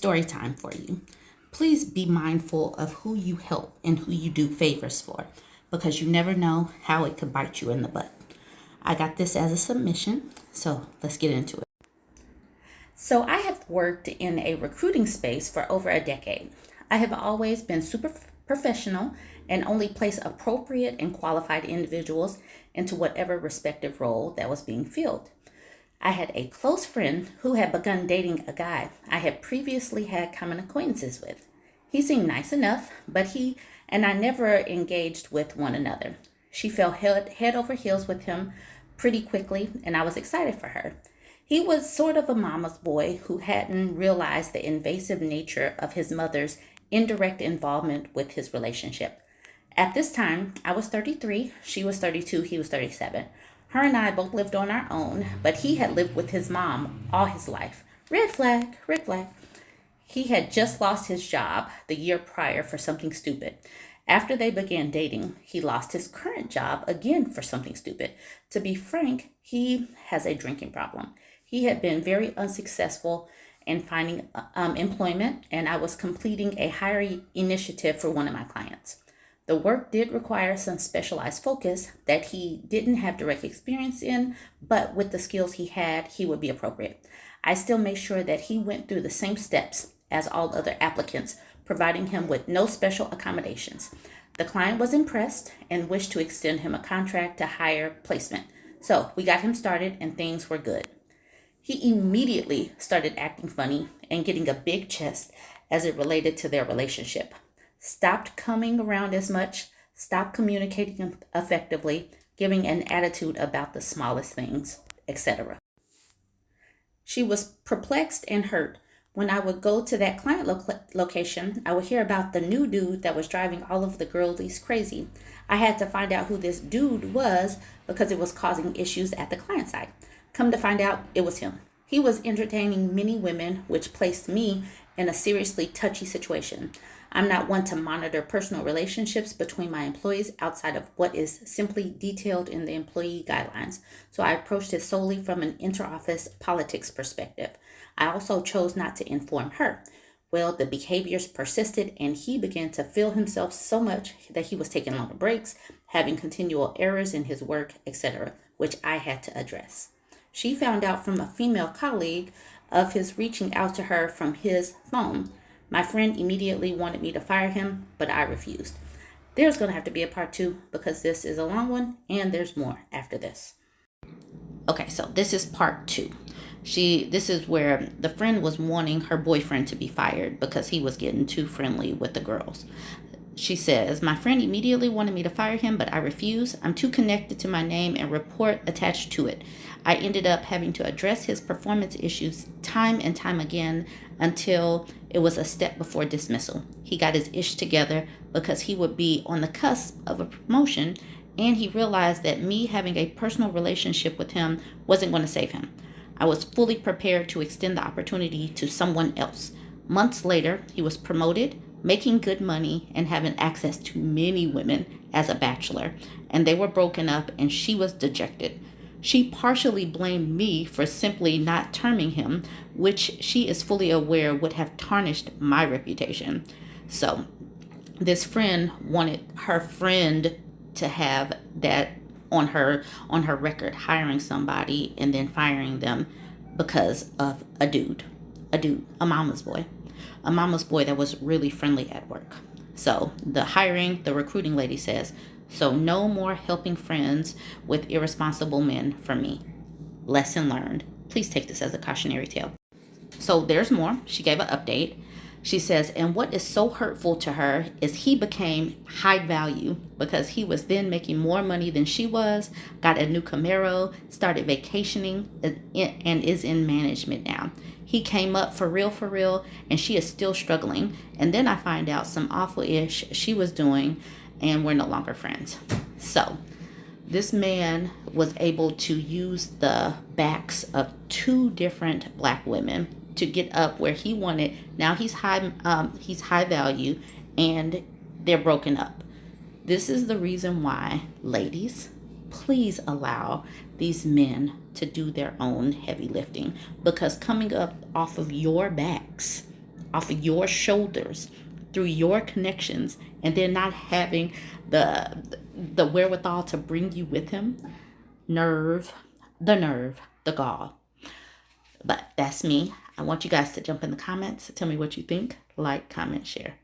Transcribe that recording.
story time for you. Please be mindful of who you help and who you do favors for, because you never know how it could bite you in the butt. I got this as a submission, so let's get into it. So I have worked in a recruiting space for over a decade. I have always been super professional and only place appropriate and qualified individuals into whatever respective role that was being filled. I had a close friend who had begun dating a guy I had previously had common acquaintances with. He seemed nice enough, but he and I never engaged with one another. She fell head over heels with him pretty quickly, and I was excited for her. He was sort of a mama's boy who hadn't realized the invasive nature of his mother's indirect involvement with his relationship. At this time, I was 33, she was 32, he was 37. Her and I both lived on our own, but he had lived with his mom all his life. Red flag, red flag. He had just lost his job the year prior for something stupid. After they began dating, he lost his current job again for something stupid. To be frank, he has a drinking problem. He had been very unsuccessful in finding employment, and I was completing a hiring initiative for one of my clients. The work did require some specialized focus that he didn't have direct experience in, but with the skills he had, he would be appropriate. I still made sure that he went through the same steps as all other applicants, providing him with no special accommodations. The client was impressed and wished to extend him a contract to hire placement. So we got him started and things were good. He immediately started acting funny and getting a big chest as it related to their relationship. Stopped coming around as much, stopped communicating effectively, giving an attitude about the smallest things, etc. She was perplexed and hurt. When I would go to that client location, I would hear about the new dude that was driving all of the girlies crazy. I had to find out who this dude was because it was causing issues at the client side. Come to find out, it was him. He was entertaining many women, which placed me in a seriously touchy situation. I'm not one to monitor personal relationships between my employees outside of what is simply detailed in the employee guidelines, so I approached it solely from an inter-office politics perspective. I also chose not to inform her. Well, the behaviors persisted, and he began to feel himself so much that he was taking longer breaks, having continual errors in his work, etc., which I had to address. She found out from a female colleague of his reaching out to her from his phone. My friend immediately wanted me to fire him, but I refused. There's going to have to be a part 2 because this is a long one and there's more after this. Okay, so this is part 2. This is where the friend was wanting her boyfriend to be fired because he was getting too friendly with the girls. She says, my friend immediately wanted me to fire him, but I refused. I'm too connected to my name and report attached to it. I ended up having to address his performance issues time and time again until it was a step before dismissal. He got his ish together because he would be on the cusp of a promotion, and he realized that me having a personal relationship with him wasn't going to save him. I was fully prepared to extend the opportunity to someone else. Months later, he was promoted, making good money, and having access to many women as a bachelor, and they were broken up and she was dejected. She partially blamed me for simply not terming him, which she is fully aware would have tarnished my reputation. So this friend wanted her friend to have that on her record, hiring somebody and then firing them because of a mama's boy that was really friendly at work. So the recruiting lady says, so no more helping friends with irresponsible men for me. Lesson learned. Please take this as a cautionary tale. So there's more. She gave an update. She says, and what is so hurtful to her is he became high value because he was then making more money than she was, got a new Camaro, started vacationing, and is in management now. He came up for real, and she is still struggling. And then I find out some awful-ish she was doing, and we're no longer friends. So this man was able to use the backs of 2 different black women to get up where he wanted. Now he's high value, and they're broken up. This is the reason why, ladies, please allow these men to do their own heavy lifting, because coming up off of your backs off of your shoulders through your connections, and then not having the wherewithal to bring you with him. Nerve, the gall. But that's me. I want you guys to jump in the comments. Tell me what you think. Like, comment, share.